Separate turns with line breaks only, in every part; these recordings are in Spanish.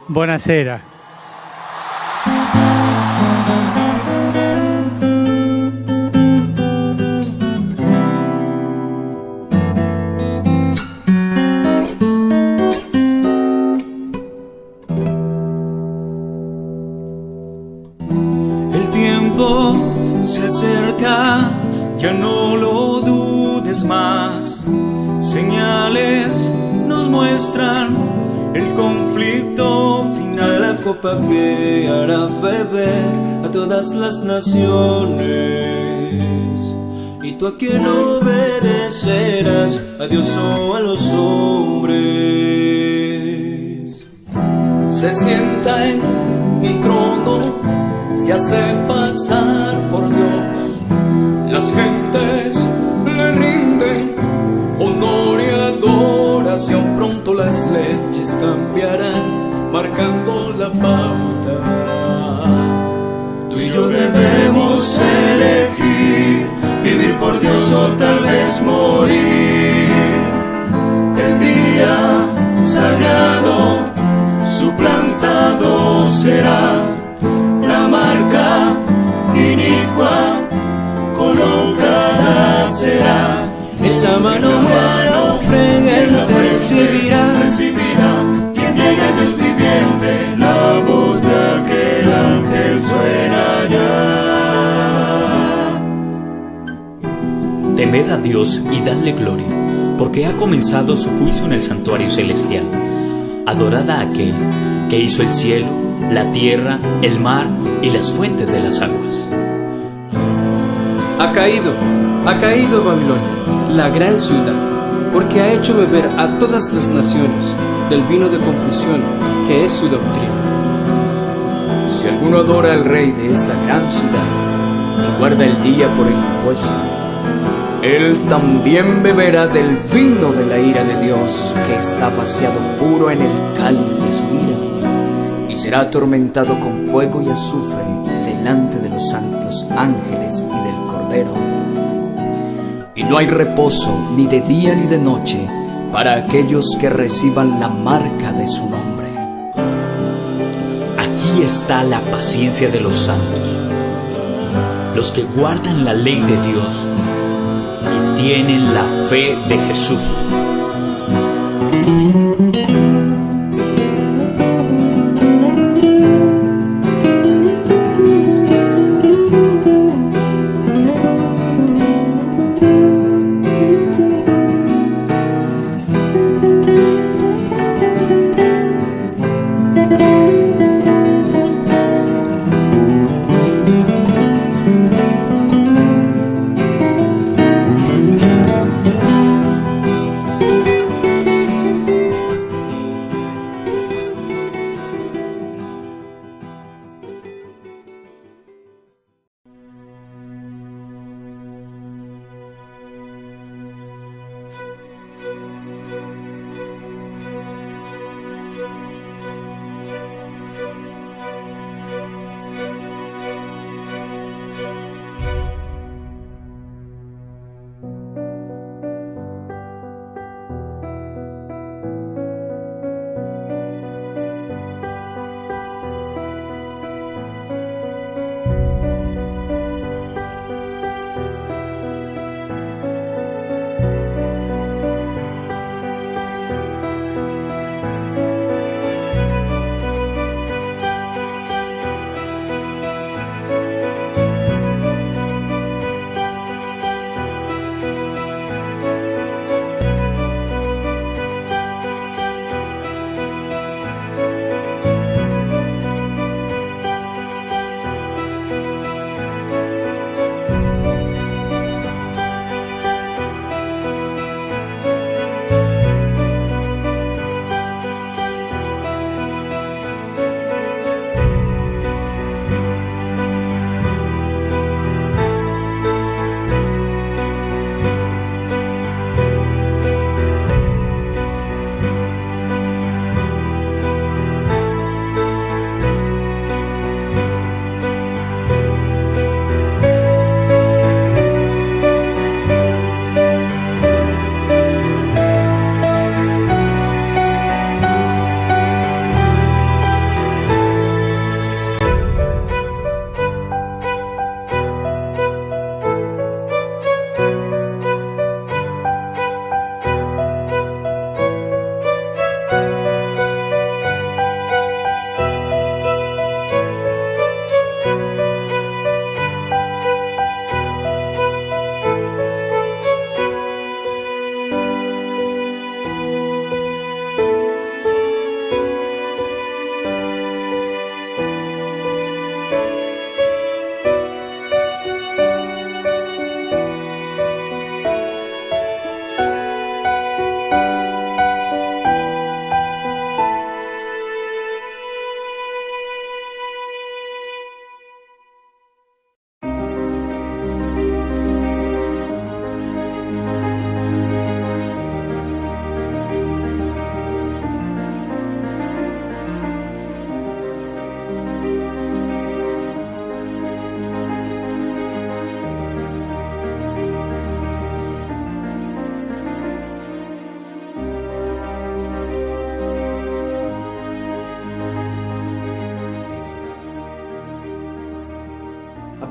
Buonasera.
El tiempo se acerca, ya no lo dudes más. Señales nos muestran el conflicto final, la copa que hará beber a todas las naciones. ¿Y tú a quién obedecerás? ¿A Dios o a los hombres?
Se sienta en el trono, se hace pasar por Dios. Las gentes le rinden honor y adoración. Pronto las leyes cambiarán, marcando la pauta.
Tú y yo debemos elegir vivir por Dios o tal vez morir. El día sagrado suplantado será, la marca inicua colocada será. En la mano él recibirá quien llegue al Dios viviente. La voz de aquel ángel suena ya.
Temed a Dios y dadle gloria, porque ha comenzado su juicio en el santuario celestial. Adorad a aquel que hizo el cielo, la tierra, el mar y las fuentes de las aguas.
Ha caído Babilonia, la gran ciudad, porque ha hecho beber a todas las naciones del vino de confusión que es su doctrina.
Si alguno adora al rey de esta gran ciudad y guarda el día por el impuesto, él también beberá del vino de la ira de Dios, que está vaciado puro en el cáliz de su ira, y será atormentado con fuego y azufre delante de los santos ángeles y del Cordero. Y no hay reposo ni de día ni de noche para aquellos que reciban la marca de su nombre.
Aquí está la paciencia de los santos, los que guardan la ley de Dios y tienen la fe de Jesús.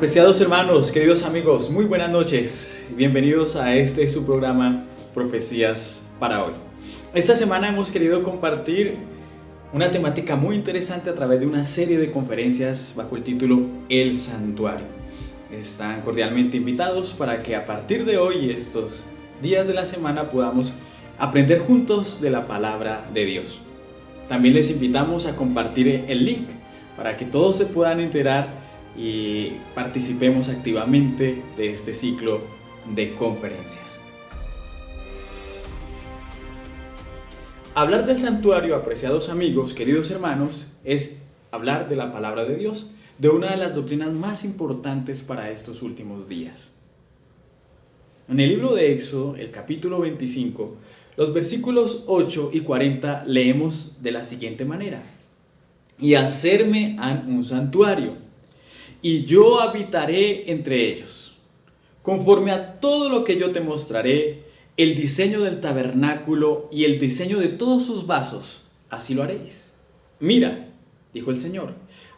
Apreciados hermanos, queridos amigos, muy buenas noches. Bienvenidos a su programa Profecías para hoy. Esta semana hemos querido compartir una temática muy interesante a través de una serie de conferencias bajo el título El Santuario. Están cordialmente invitados para que a partir de hoy y estos días de la semana podamos aprender juntos de la palabra de Dios. También les invitamos a compartir el link para que todos se puedan enterar y participemos activamente de este ciclo de conferencias. Hablar del santuario, apreciados amigos, queridos hermanos, es hablar de la palabra de Dios, de una de las doctrinas más importantes para estos últimos días. En el libro de Éxodo, el capítulo 25, los versículos 8 y 40 leemos de la siguiente manera: y hacerme han un santuario, y yo habitaré entre ellos. Conforme a todo lo que yo te mostraré, el diseño del tabernáculo y el diseño de todos sus vasos, así lo haréis. Mira, dijo el Señor,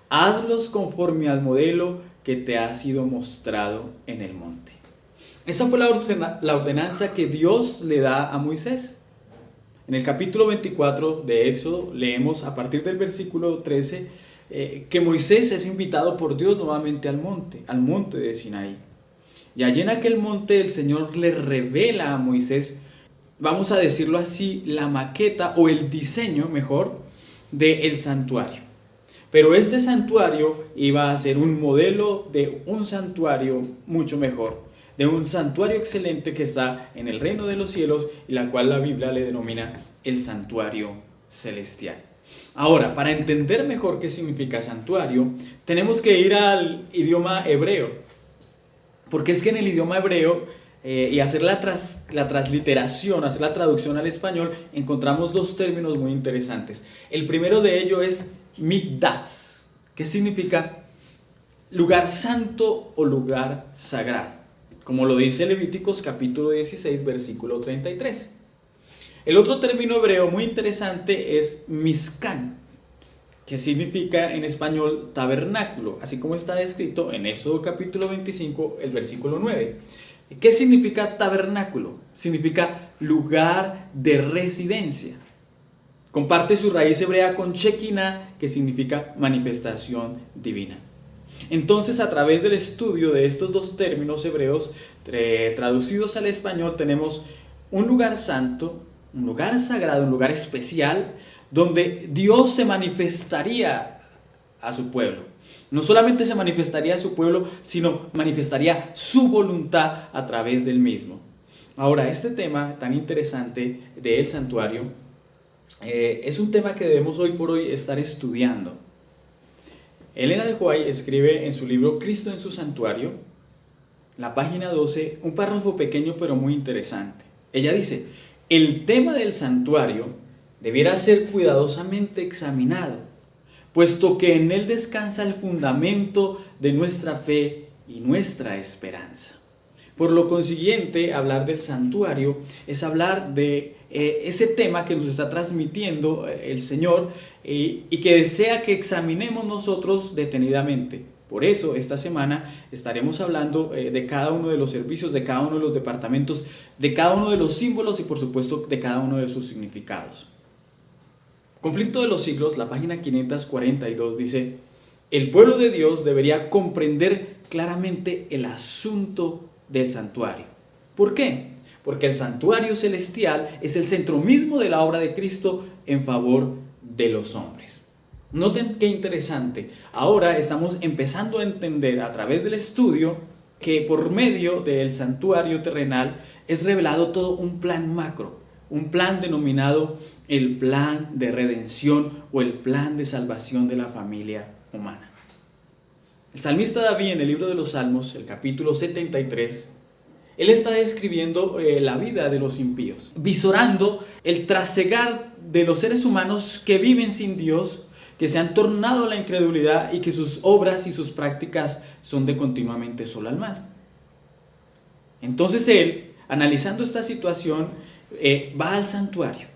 hazlos conforme al modelo que te ha sido mostrado en el monte. Esa fue la ordenanza que Dios le da a Moisés. En el capítulo 24 de Éxodo leemos a partir del versículo 13 que Moisés es invitado por Dios nuevamente al monte de Sinaí. Y allí en aquel monte el Señor le revela a Moisés, vamos a decirlo así, la maqueta o el diseño mejor del santuario. Pero este santuario iba a ser un modelo de un santuario mucho mejor, de un santuario excelente que está en el reino de los cielos y la cual la Biblia le denomina el santuario celestial. Ahora, para entender mejor qué significa santuario, tenemos que ir al idioma hebreo, porque es que en el idioma hebreo y hacer la transliteración, hacer la traducción al español, encontramos dos términos muy interesantes. El primero de ellos es mikdash, que significa lugar santo o lugar sagrado, como lo dice Levíticos capítulo 16, versículo 33. El otro término hebreo muy interesante es Mishkan, que significa en español tabernáculo, así como está descrito en Éxodo capítulo 25, el versículo 9. ¿Qué significa tabernáculo? Significa lugar de residencia. Comparte su raíz hebrea con Shekinah, que significa manifestación divina. Entonces, a través del estudio de estos dos términos hebreos traducidos al español, tenemos un lugar santo, un lugar sagrado, un lugar especial, donde Dios se manifestaría a su pueblo. No solamente se manifestaría a su pueblo, sino manifestaría su voluntad a través del mismo. Ahora, este tema tan interesante del santuario es un tema que debemos hoy por hoy estar estudiando. Elena de White escribe en su libro Cristo en su santuario, la página 12, un párrafo pequeño pero muy interesante. Ella dice: el tema del santuario debiera ser cuidadosamente examinado, puesto que en él descansa el fundamento de nuestra fe y nuestra esperanza. Por lo consiguiente, hablar del santuario es hablar de ese tema que nos está transmitiendo el Señor y que desea que examinemos nosotros detenidamente. Por eso, esta semana estaremos hablando de cada uno de los servicios, de cada uno de los departamentos, de cada uno de los símbolos y por supuesto de cada uno de sus significados. Conflicto de los siglos, la página 542 dice: el pueblo de Dios debería comprender claramente el asunto del santuario. ¿Por qué? Porque el santuario celestial es el centro mismo de la obra de Cristo en favor de los hombres. Noten qué interesante. Ahora estamos empezando a entender a través del estudio que por medio del santuario terrenal es revelado todo un plan macro, un plan denominado el plan de redención o el plan de salvación de la familia humana. El salmista David, en el libro de los Salmos, el capítulo 73, él está describiendo la vida de los impíos, visorando el trasegar de los seres humanos que viven sin Dios, que se han tornado a la incredulidad y que sus obras y sus prácticas son de continuamente solo al mal. Entonces él, analizando esta situación, va al santuario.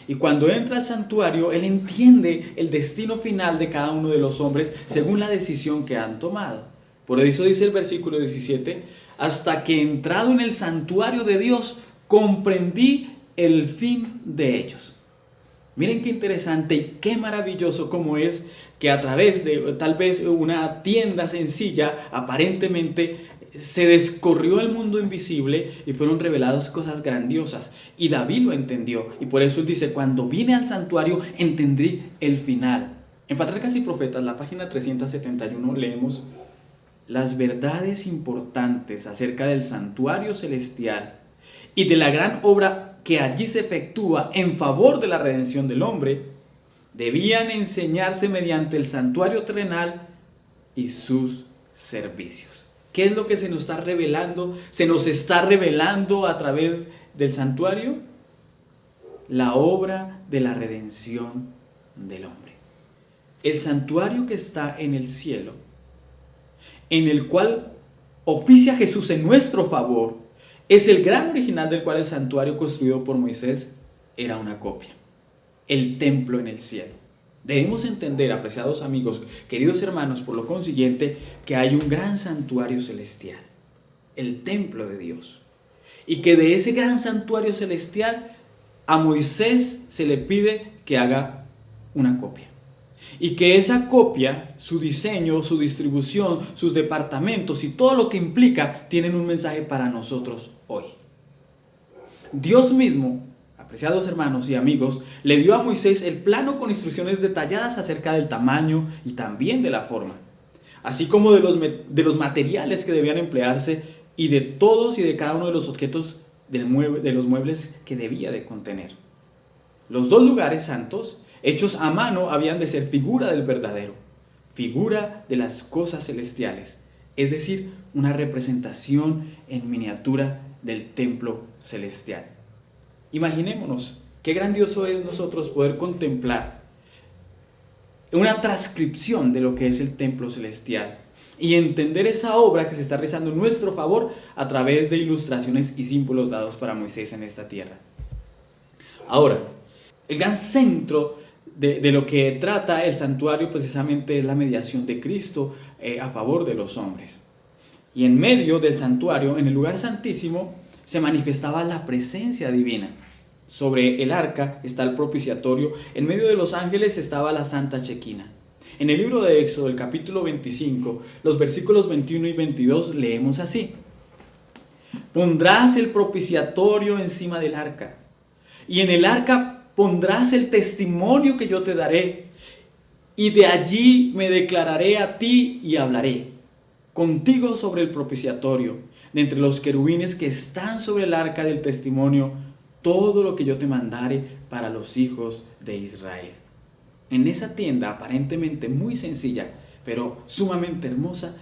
Y cuando entra al santuario, él entiende el destino final de cada uno de los hombres según la decisión que han tomado. Por eso dice el versículo 17, hasta que entrado en el santuario de Dios, comprendí el fin de ellos. Miren qué interesante y qué maravilloso como es que a través de tal vez una tienda sencilla, aparentemente se descorrió el mundo invisible y fueron reveladas cosas grandiosas. Y David lo entendió. Y por eso él dice, cuando vine al santuario entendí el final. En Patriarcas y Profetas, la página 371, leemos las verdades importantes acerca del santuario celestial y de la gran obra que allí se efectúa en favor de la redención del hombre, debían enseñarse mediante el santuario terrenal y sus servicios. ¿Qué es lo que se nos está revelando? Se nos está revelando a través del santuario la obra de la redención del hombre. El santuario que está en el cielo, en el cual oficia Jesús en nuestro favor, es el gran original del cual el santuario construido por Moisés era una copia. El templo en el cielo. Debemos entender, apreciados amigos, queridos hermanos, por lo consiguiente, que hay un gran santuario celestial, el templo de Dios. Y que de ese gran santuario celestial a Moisés se le pide que haga una copia. Y que esa copia, su diseño, su distribución, sus departamentos y todo lo que implica, tienen un mensaje para nosotros hoy. Dios mismo, apreciados hermanos y amigos, le dio a Moisés el plano con instrucciones detalladas acerca del tamaño y también de la forma, así como de los materiales que debían emplearse y de todos y de cada uno de los objetos de los muebles que debía de contener. Los dos lugares santos, hechos a mano, habían de ser figura del verdadero, figura de las cosas celestiales, es decir, una representación en miniatura del templo celestial. Imaginémonos qué grandioso es nosotros poder contemplar una transcripción de lo que es el templo celestial y entender esa obra que se está realizando en nuestro favor a través de ilustraciones y símbolos dados para Moisés en esta tierra. Ahora, el gran centro de lo que trata el santuario precisamente es la mediación de Cristo a favor de los hombres. Y en medio del santuario, en el lugar santísimo, se manifestaba la presencia divina. Sobre el arca está el propiciatorio, en medio de los ángeles estaba la Santa Chequina. En el libro de Éxodo, el capítulo 25, los versículos 21 y 22, leemos así: pondrás el propiciatorio encima del arca, y en el arca pondrás el testimonio que yo te daré, y de allí me declararé a ti y hablaré contigo sobre el propiciatorio, de entre los querubines que están sobre el arca del testimonio, todo lo que yo te mandare para los hijos de Israel. En esa tienda aparentemente muy sencilla, pero sumamente hermosa,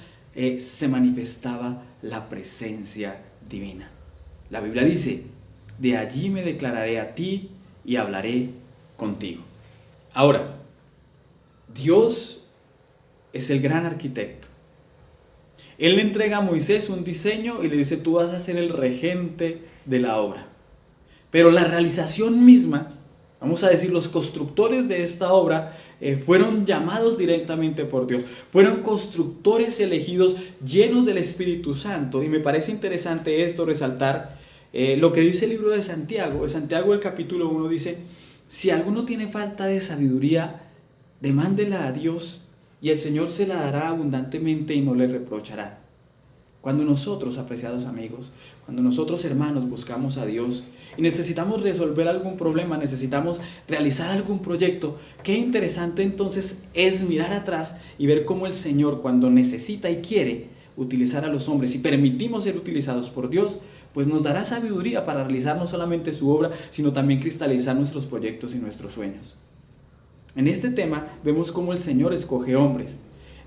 se manifestaba la presencia divina. La Biblia dice: de allí me declararé a ti y hablaré contigo. Ahora, Dios es el gran arquitecto. Él le entrega a Moisés un diseño y le dice: tú vas a ser el regente de la obra. Pero la realización misma, vamos a decir, los constructores de esta obra fueron llamados directamente por Dios. Fueron constructores elegidos llenos del Espíritu Santo. Y me parece interesante esto, resaltar lo que dice el libro de Santiago. En Santiago, el capítulo 1 dice: si alguno tiene falta de sabiduría, demándela a Dios, y el Señor se la dará abundantemente y no le reprochará. Cuando nosotros, apreciados amigos, cuando nosotros hermanos buscamos a Dios y necesitamos resolver algún problema, necesitamos realizar algún proyecto, qué interesante entonces es mirar atrás y ver cómo el Señor, cuando necesita y quiere utilizar a los hombres y permitimos ser utilizados por Dios, pues nos dará sabiduría para realizar no solamente su obra, sino también cristalizar nuestros proyectos y nuestros sueños. En este tema vemos cómo el Señor escoge hombres.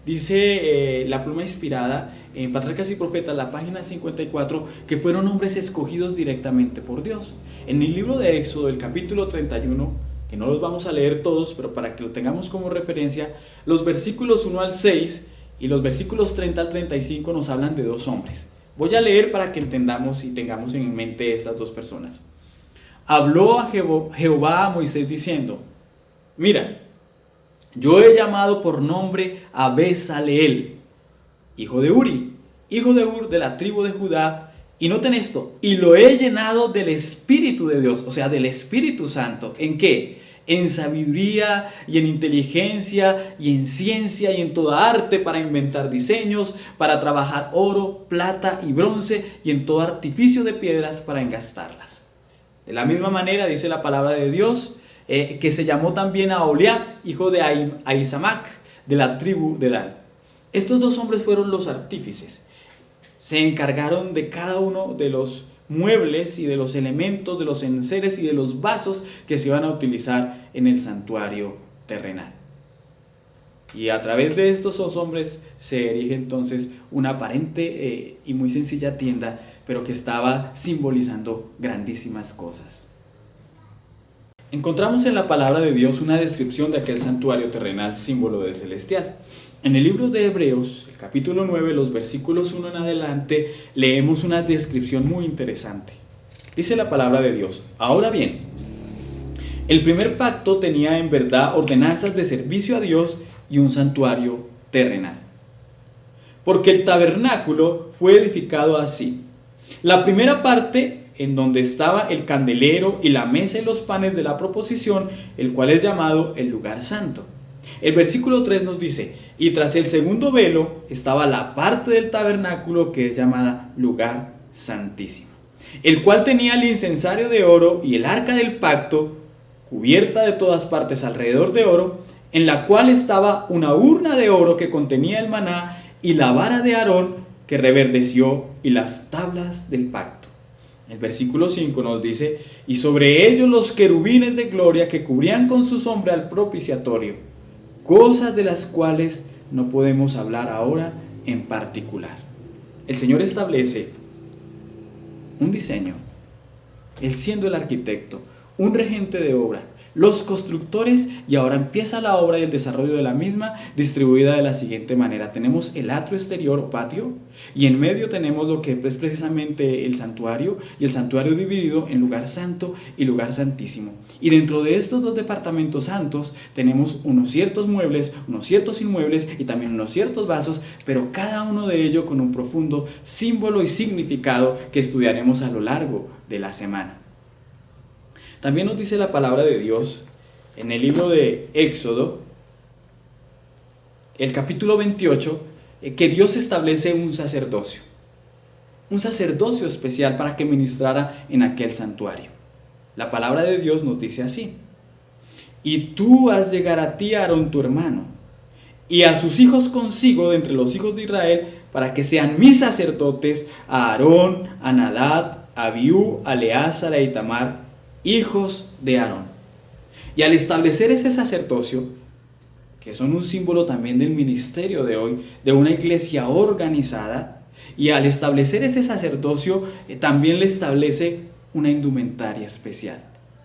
Dice la pluma inspirada en Patriarcas y Profetas, la página 54, que fueron hombres escogidos directamente por Dios. En el libro de Éxodo, el capítulo 31, que no los vamos a leer todos, pero para que lo tengamos como referencia, los versículos 1 al 6 y los versículos 30 al 35 nos hablan de dos hombres. Voy a leer para que entendamos y tengamos en mente estas dos personas. Habló a Jehová a Moisés diciendo: mira, yo he llamado por nombre a Bezaleel, hijo de Uri, hijo de Ur, de la tribu de Judá. Y noten esto, y lo he llenado del Espíritu de Dios, o sea, del Espíritu Santo. ¿En qué? En sabiduría y en inteligencia y en ciencia y en toda arte para inventar diseños, para trabajar oro, plata y bronce y en todo artificio de piedras para engastarlas. De la misma manera dice la palabra de Dios que se llamó también a Oliab, hijo de Ahisamac, de la tribu de Dan. Estos dos hombres fueron los artífices. Se encargaron de cada uno de los muebles y de los elementos, de los enseres y de los vasos que se iban a utilizar en el santuario terrenal. Y a través de estos dos hombres se erige entonces una aparente y muy sencilla tienda, pero que estaba simbolizando grandísimas cosas. Encontramos en la palabra de Dios una descripción de aquel santuario terrenal, símbolo del celestial. En el libro de Hebreos, el capítulo 9, los versículos 1 en adelante, leemos una descripción muy interesante. Dice la palabra de Dios: ahora bien, el primer pacto tenía en verdad ordenanzas de servicio a Dios y un santuario terrenal. Porque el tabernáculo fue edificado así. La primera parte, en donde estaba el candelero y la mesa y los panes de la proposición, el cual es llamado el lugar santo. El versículo 3 nos dice: y tras el segundo velo estaba la parte del tabernáculo que es llamada lugar santísimo, el cual tenía el incensario de oro y el arca del pacto, cubierta de todas partes alrededor de oro, en la cual estaba una urna de oro que contenía el maná y la vara de Aarón que reverdeció y las tablas del pacto. El versículo 5 nos dice: y sobre ellos los querubines de gloria que cubrían con su sombra al propiciatorio, cosas de las cuales no podemos hablar ahora en particular. El Señor establece un diseño, Él siendo el arquitecto, un regente de obra, los constructores, y ahora empieza la obra y el desarrollo de la misma, distribuida de la siguiente manera. Tenemos el atrio exterior o patio, y en medio tenemos lo que es precisamente el santuario, y el santuario dividido en lugar santo y lugar santísimo. Y dentro de estos dos departamentos santos tenemos unos ciertos muebles, unos ciertos inmuebles y también unos ciertos vasos, pero cada uno de ellos con un profundo símbolo y significado que estudiaremos a lo largo de la semana. También nos dice la palabra de Dios en el libro de Éxodo, el capítulo 28, que Dios establece un sacerdocio especial para que ministrara en aquel santuario. La palabra de Dios nos dice así: y tú haz llegar a ti a Aarón tu hermano, y a sus hijos consigo de entre los hijos de Israel, para que sean mis sacerdotes, a Aarón, a Nadab, a Abiú, a Eleazar, a Itamar, hijos de Aarón. Y al establecer ese sacerdocio, que son un símbolo también del ministerio de hoy, de una iglesia organizada, y al establecer ese sacerdocio, también le establece una indumentaria especial.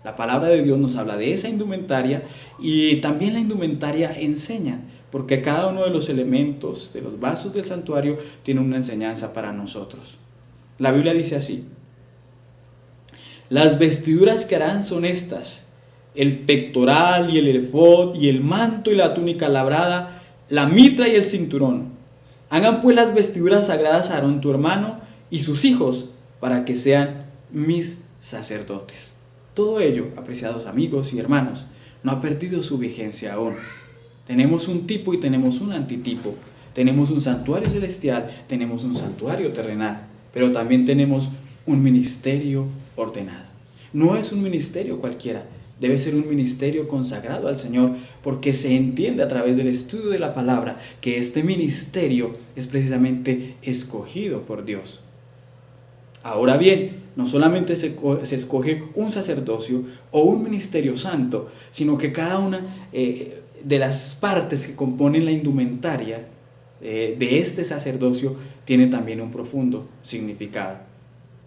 La palabra de Dios nos habla de esa indumentaria, y también la indumentaria enseña, porque cada uno de los elementos de los vasos del santuario tiene una enseñanza para nosotros. La Biblia dice así: las vestiduras que harán son estas: el pectoral y el efod y el manto y la túnica labrada, la mitra y el cinturón. Hagan pues las vestiduras sagradas a Aarón tu hermano y sus hijos, para que sean mis sacerdotes. Todo ello, apreciados amigos y hermanos, no ha perdido su vigencia aún. Tenemos un tipo y tenemos un antitipo. Tenemos un santuario celestial, tenemos un santuario terrenal, pero también tenemos un ministerio ordenado. No es un ministerio cualquiera, debe ser un ministerio consagrado al Señor, porque se entiende a través del estudio de la palabra que este ministerio es precisamente escogido por Dios. Ahora bien, no solamente se escoge un sacerdocio o un ministerio santo, sino que cada una de las partes que componen la indumentaria de este sacerdocio tiene también un profundo significado.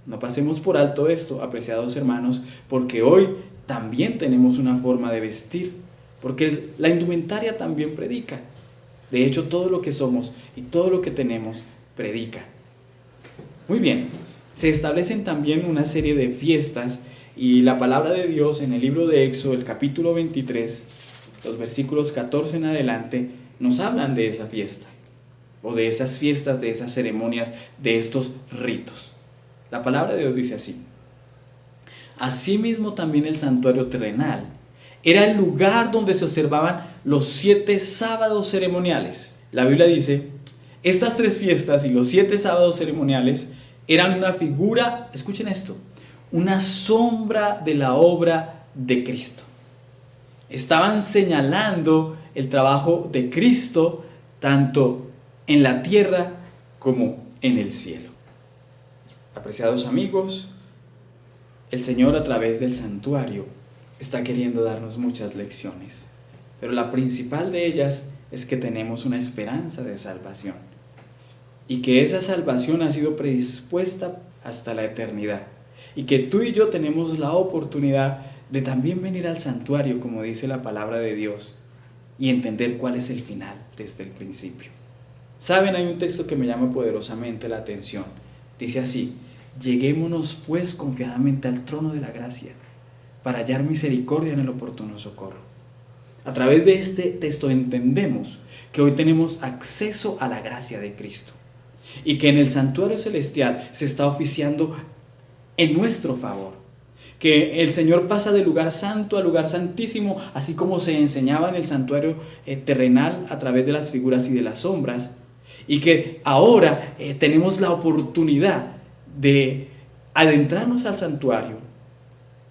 No pasemos por alto esto, apreciados hermanos, porque hoy también tenemos una forma de vestir, porque la indumentaria también predica. De hecho, todo lo que somos y todo lo que tenemos predica. Muy bien, se establecen también una serie de fiestas, y la palabra de Dios en el libro de Éxodo, el capítulo 23, los versículos 14 en adelante, nos hablan de esa fiesta. o de esas fiestas, de esas ceremonias, de estos ritos. La palabra de Dios dice así: asimismo también el santuario terrenal era el lugar donde se observaban los 7 sábados ceremoniales. La Biblia dice: estas 3 fiestas y los 7 sábados ceremoniales eran una figura, escuchen esto, una sombra de la obra de Cristo. Estaban señalando el trabajo de Cristo tanto en la tierra como en el cielo. Apreciados amigos, el Señor a través del santuario está queriendo darnos muchas lecciones, pero la principal de ellas es que tenemos una esperanza de salvación y que esa salvación ha sido predispuesta hasta la eternidad y que tú y yo tenemos la oportunidad de también venir al santuario, como dice la palabra de Dios, y entender cuál es el final desde el principio. Saben, hay un texto que me llama poderosamente la atención. Dice así: lleguémonos pues confiadamente al trono de la gracia para hallar misericordia en el oportuno socorro. A través de este texto entendemos que hoy tenemos acceso a la gracia de Cristo y que en el santuario celestial se está oficiando en nuestro favor, que el Señor pasa del lugar santo al lugar santísimo, así como se enseñaba en el santuario terrenal a través de las figuras y de las sombras, y que ahora tenemos la oportunidad de adentrarnos al santuario,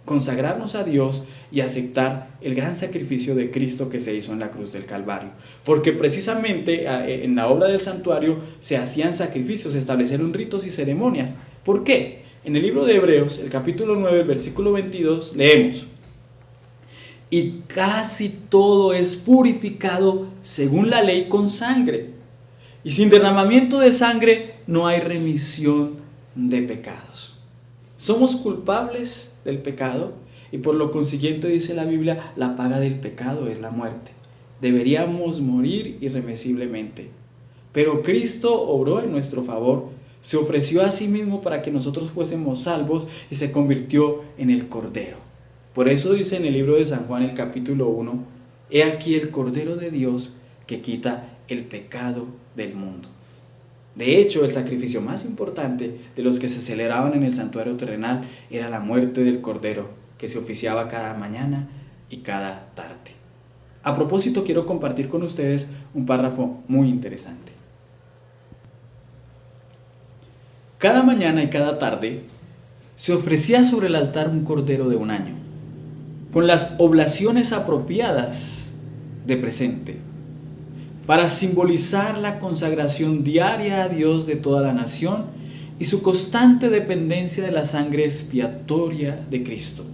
consagrarnos a Dios y aceptar el gran sacrificio de Cristo que se hizo en la cruz del Calvario. Porque precisamente en la obra del santuario se hacían sacrificios, se establecieron ritos y ceremonias. ¿Por qué? En el libro de Hebreos, el capítulo 9, el versículo 22, leemos: y casi todo es purificado según la ley con sangre, y sin derramamiento de sangre no hay remisión de pecados. Somos culpables del pecado y por lo consiguiente, dice la Biblia, la paga del pecado es la muerte. Deberíamos morir irremisiblemente. Pero Cristo obró en nuestro favor, se ofreció a sí mismo para que nosotros fuésemos salvos y se convirtió en el Cordero. Por eso dice en el libro de San Juan, el capítulo 1, he aquí el Cordero de Dios que quita el pecado del mundo. De hecho, el sacrificio más importante de los que se celebraban en el santuario terrenal era la muerte del Cordero, que se oficiaba cada mañana y cada tarde. A propósito, quiero compartir con ustedes un párrafo muy interesante. Cada mañana y cada tarde se ofrecía sobre el altar un cordero de 1 año, con las oblaciones apropiadas de presente, para simbolizar la consagración diaria a Dios de toda la nación y su constante dependencia de la sangre expiatoria de Cristo.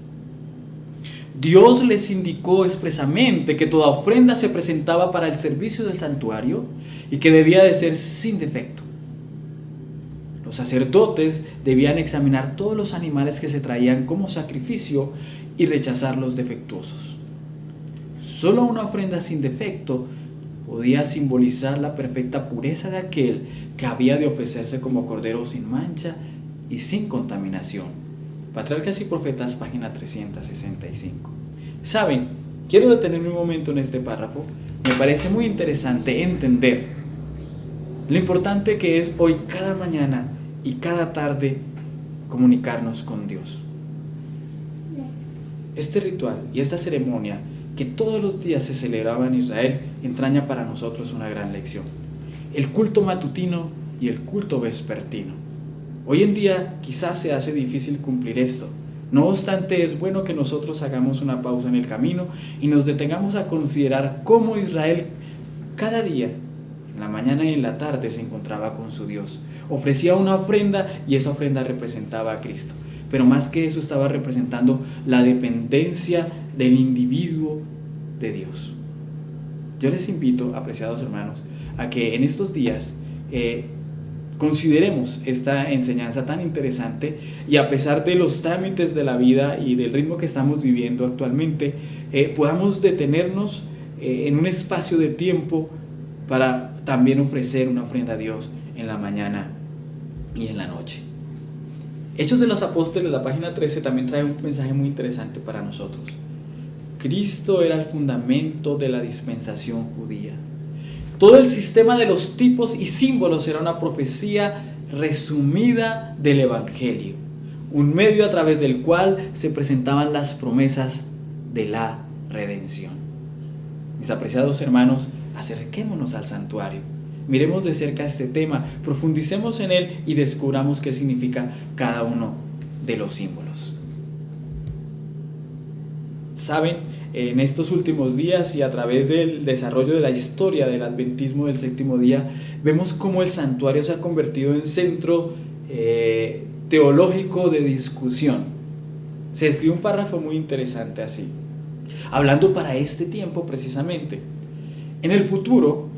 Dios les indicó expresamente que toda ofrenda se presentaba para el servicio del santuario y que debía de ser sin defecto. Los sacerdotes debían examinar todos los animales que se traían como sacrificio y rechazar los defectuosos. Solo una ofrenda sin defecto podía simbolizar la perfecta pureza de aquel que había de ofrecerse como cordero sin mancha y sin contaminación. Patriarcas y Profetas, página 365. ¿Saben? Quiero detenerme un momento en este párrafo. Me parece muy interesante entender lo importante que es hoy cada mañana y cada tarde comunicarnos con Dios. Este ritual y esta ceremonia que todos los días se celebraba en Israel entraña para nosotros una gran lección: el culto matutino y el culto vespertino. Hoy en día quizás se hace difícil cumplir esto. No obstante, es bueno que nosotros hagamos una pausa en el camino y nos detengamos a considerar cómo Israel cada día, en la mañana y en la tarde, se encontraba con su Dios. Ofrecía una ofrenda y esa ofrenda representaba a Cristo. Pero más que eso, estaba representando la dependencia del individuo de Dios. Yo les invito, apreciados hermanos, a que en estos días consideremos esta enseñanza tan interesante y, a pesar de los trámites de la vida y del ritmo que estamos viviendo actualmente, podamos detenernos en un espacio de tiempo para también ofrecer una ofrenda a Dios en la mañana y en la noche. Hechos de los Apóstoles, la página 13, también trae un mensaje muy interesante para nosotros. Cristo era el fundamento de la dispensación judía. Todo el sistema de los tipos y símbolos era una profecía resumida del Evangelio, un medio a través del cual se presentaban las promesas de la redención. Mis apreciados hermanos, acerquémonos al santuario, miremos de cerca este tema, profundicemos en él y descubramos qué significa cada uno de los símbolos. Saben, en estos últimos días y a través del desarrollo de la historia del adventismo del séptimo día, vemos cómo el santuario se ha convertido en centro teológico de discusión. Se escribe un párrafo muy interesante así, hablando para este tiempo precisamente. En el futuro,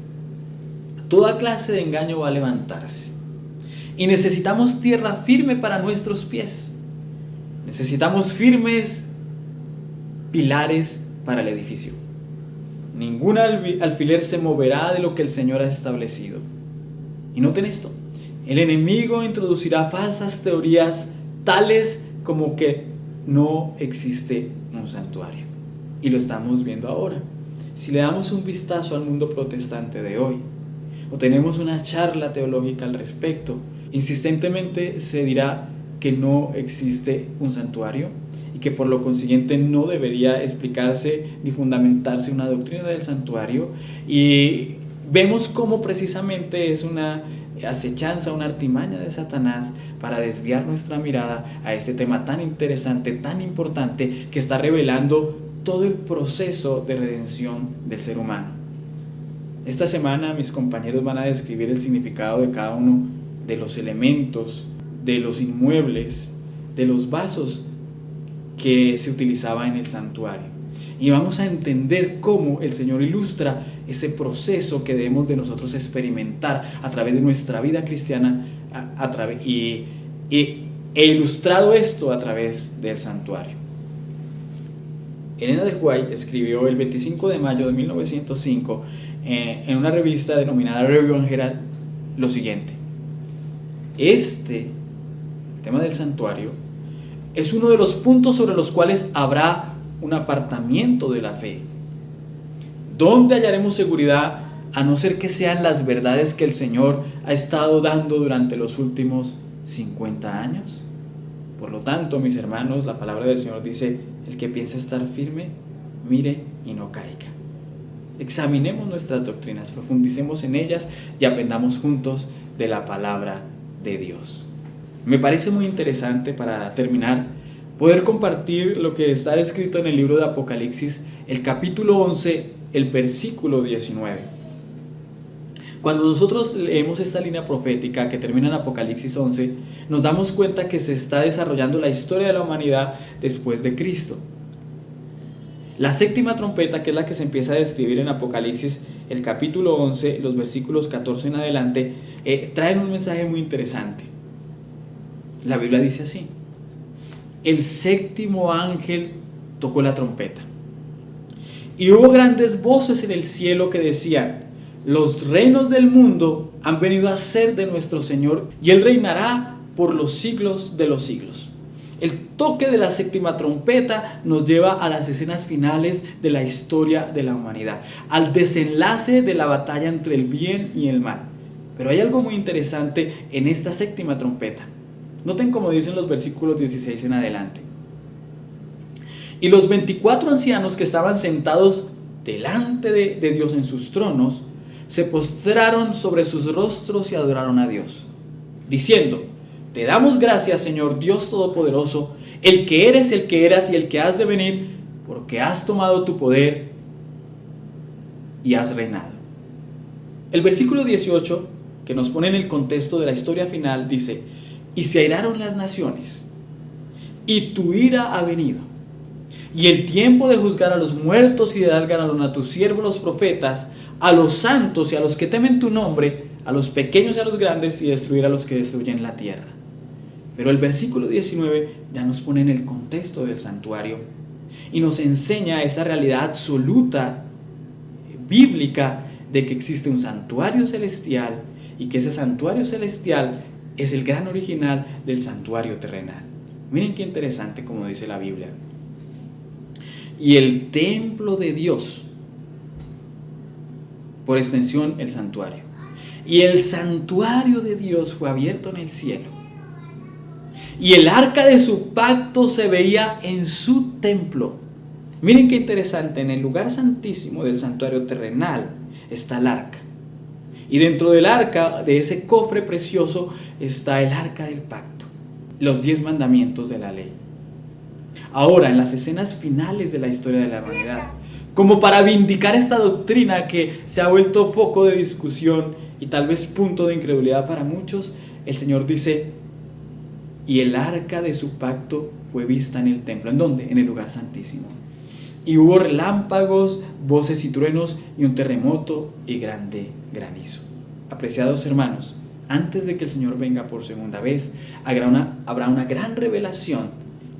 toda clase de engaño va a levantarse y necesitamos tierra firme para nuestros pies. Necesitamos firmes pilares para el edificio. Ningún alfiler se moverá de lo que el Señor ha establecido. Y noten esto: el enemigo introducirá falsas teorías tales como que no existe un santuario. Y lo estamos viendo ahora. Si le damos un vistazo al mundo protestante de hoy, o tenemos una charla teológica al respecto, insistentemente se dirá que no existe un santuario y que por lo consiguiente no debería explicarse ni fundamentarse una doctrina del santuario, y vemos cómo precisamente es una acechanza, una artimaña de Satanás para desviar nuestra mirada a este tema tan interesante, tan importante, que está revelando todo el proceso de redención del ser humano. Esta semana mis compañeros van a describir el significado de cada uno de los elementos, de los inmuebles, de los vasos que se utilizaba en el santuario. Y vamos a entender cómo el Señor ilustra ese proceso que debemos de nosotros experimentar a través de nuestra vida cristiana e ilustrado esto a través del santuario. Elena de White escribió el 25 de mayo de 1905 en una revista denominada Review and Herald lo siguiente: el tema del santuario es uno de los puntos sobre los cuales habrá un apartamiento de la fe. ¿Dónde hallaremos seguridad a no ser que sean las verdades que el Señor ha estado dando durante los últimos 50 años? Por lo tanto, mis hermanos, la palabra del Señor dice: el que piensa estar firme, mire y no caiga. Examinemos nuestras doctrinas, profundicemos en ellas y aprendamos juntos de la palabra de Dios. Me parece muy interesante, para terminar, poder compartir lo que está escrito en el libro de Apocalipsis, el capítulo 11, el versículo 19. Cuando nosotros leemos esta línea profética que termina en Apocalipsis 11, nos damos cuenta que se está desarrollando la historia de la humanidad después de Cristo. La séptima trompeta, que es la que se empieza a describir en Apocalipsis, el capítulo 11, los versículos 14 en adelante, traen un mensaje muy interesante. La Biblia dice así: el séptimo ángel tocó la trompeta, y hubo grandes voces en el cielo que decían: los reinos del mundo han venido a ser de nuestro Señor, y Él reinará por los siglos de los siglos. El toque de la séptima trompeta nos lleva a las escenas finales de la historia de la humanidad, al desenlace de la batalla entre el bien y el mal. Pero hay algo muy interesante en esta séptima trompeta. Noten cómo dicen los versículos 16 en adelante: y los 24 ancianos que estaban sentados delante de Dios en sus tronos se postraron sobre sus rostros y adoraron a Dios, diciendo: te damos gracias, Señor Dios Todopoderoso, el que eres, el que eras y el que has de venir, porque has tomado tu poder y has reinado. El versículo 18, que nos pone en el contexto de la historia final, dice: y se airaron las naciones, y tu ira ha venido, y el tiempo de juzgar a los muertos y de dar galardón a tus siervos los profetas, a los santos y a los que temen tu nombre, a los pequeños y a los grandes, y destruir a los que destruyen la tierra. Pero el versículo 19 ya nos pone en el contexto del santuario y nos enseña esa realidad absoluta, bíblica, de que existe un santuario celestial y que ese santuario celestial es el gran original del santuario terrenal. Miren qué interesante como dice la Biblia: y el templo de Dios, por extensión el santuario. Y el santuario de Dios fue abierto en el cielo. Y el arca de su pacto se veía en su templo. Miren qué interesante, en el lugar santísimo del santuario terrenal está el arca. Y dentro del arca, de ese cofre precioso, está el arca del pacto, los 10 mandamientos de la ley. Ahora, en las escenas finales de la historia de la humanidad, como para vindicar esta doctrina que se ha vuelto foco de discusión y tal vez punto de incredulidad para muchos, el Señor dice: y el arca de su pacto fue vista en el templo. ¿En dónde? En el lugar santísimo. Y hubo relámpagos, voces y truenos, y un terremoto y grande granizo. Apreciados hermanos, antes de que el Señor venga por segunda vez, habrá una gran revelación.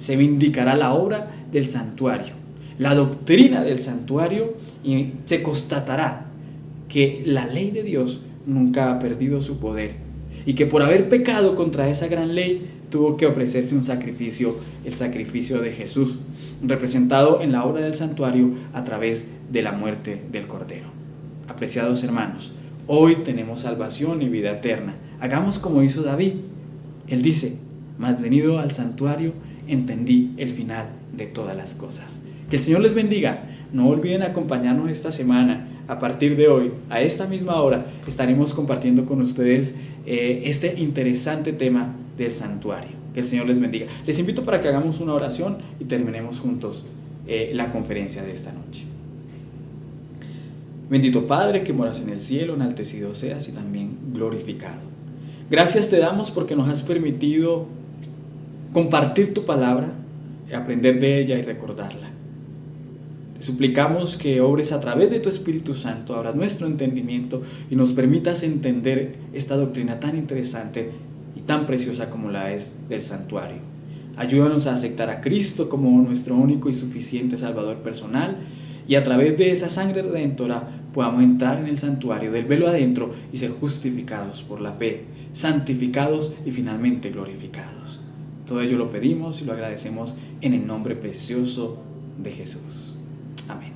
Se vindicará la obra del santuario, la doctrina del santuario, y se constatará que la ley de Dios nunca ha perdido su poder, y que por haber pecado contra esa gran ley tuvo que ofrecerse un sacrificio, el sacrificio de Jesús, representado en la obra del santuario a través de la muerte del Cordero. Apreciados hermanos, hoy tenemos salvación y vida eterna. Hagamos como hizo David. Él dice: mas venido al santuario, entendí el final de todas las cosas. Que el Señor les bendiga. No olviden acompañarnos esta semana. A partir de hoy, a esta misma hora, estaremos compartiendo con ustedes este interesante tema del santuario. Que el Señor les bendiga. Les invito para que hagamos una oración y terminemos juntos la conferencia de esta noche. Bendito Padre, que moras en el cielo, enaltecido seas y también glorificado. Gracias te damos porque nos has permitido compartir tu palabra, aprender de ella y recordarla. Te suplicamos que obres a través de tu Espíritu Santo, abras nuestro entendimiento y nos permitas entender esta doctrina tan interesante y tan preciosa como la es del santuario. Ayúdanos a aceptar a Cristo como nuestro único y suficiente Salvador personal, y a través de esa sangre redentora podamos entrar en el santuario del velo adentro y ser justificados por la fe, santificados y finalmente glorificados. Todo ello lo pedimos y lo agradecemos en el nombre precioso de Jesús. Amén.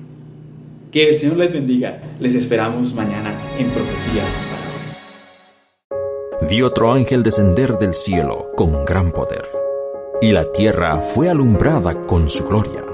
Que el Señor les bendiga. Les esperamos mañana en Profecías para Hoy.
Vi otro ángel descender del cielo con gran poder, y la tierra fue alumbrada con su gloria.